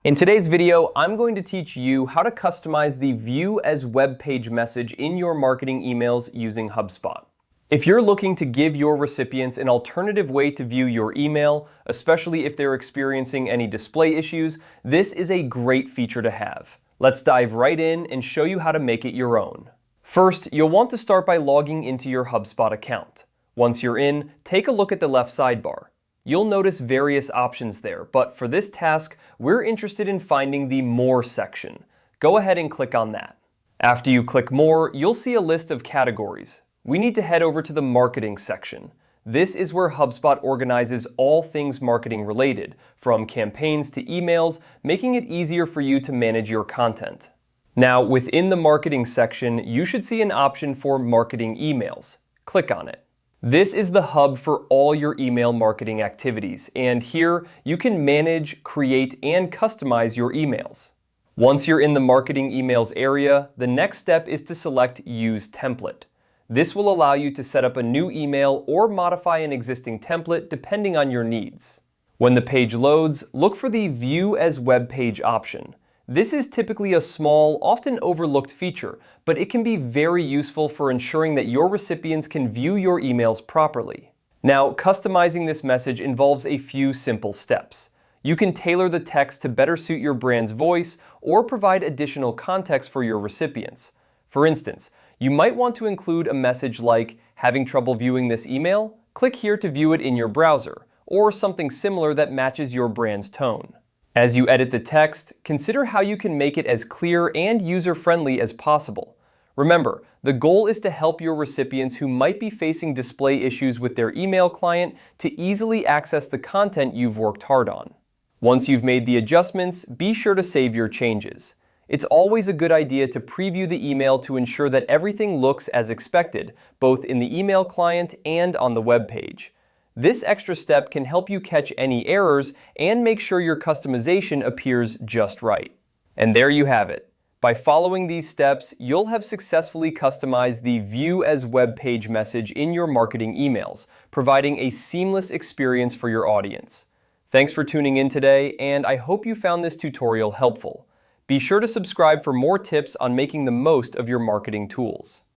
In today's video, I'm going to teach you how to customize the View as Web Page message in your marketing emails using HubSpot. If you're looking to give your recipients an alternative way to view your email, especially if they're experiencing any display issues, this is a great feature to have. Let's dive right in and show you how to make it your own. First, you'll want to start by logging into your HubSpot account. Once you're in, take a look at the left sidebar. You'll notice various options there, but for this task, we're interested in finding the More section. Go ahead and click on that. After you click More, you'll see a list of categories. We need to head over to the Marketing section. This is where HubSpot organizes all things marketing related, from campaigns to emails, making it easier for you to manage your content. Now, within the Marketing section, you should see an option for Marketing Emails. Click on it. This is the hub for all your email marketing activities, and here you can manage, create, and customize your emails. Once you're in the Marketing Emails area, the next step is to select Use Template. This will allow you to set up a new email or modify an existing template depending on your needs. When the page loads, look for the View as Web Page option. This is typically a small, often overlooked feature, but it can be very useful for ensuring that your recipients can view your emails properly. Now, customizing this message involves a few simple steps. You can tailor the text to better suit your brand's voice or provide additional context for your recipients. For instance, you might want to include a message like, "Having trouble viewing this email? Click here to view it in your browser," or something similar that matches your brand's tone. As you edit the text, consider how you can make it as clear and user-friendly as possible. Remember, the goal is to help your recipients who might be facing display issues with their email client to easily access the content you've worked hard on. Once you've made the adjustments, be sure to save your changes. It's always a good idea to preview the email to ensure that everything looks as expected, both in the email client and on the web page. This extra step can help you catch any errors and make sure your customization appears just right. And there you have it. By following these steps, you'll have successfully customized the View as Web Page message in your marketing emails, providing a seamless experience for your audience. Thanks for tuning in today, and I hope you found this tutorial helpful. Be sure to subscribe for more tips on making the most of your marketing tools.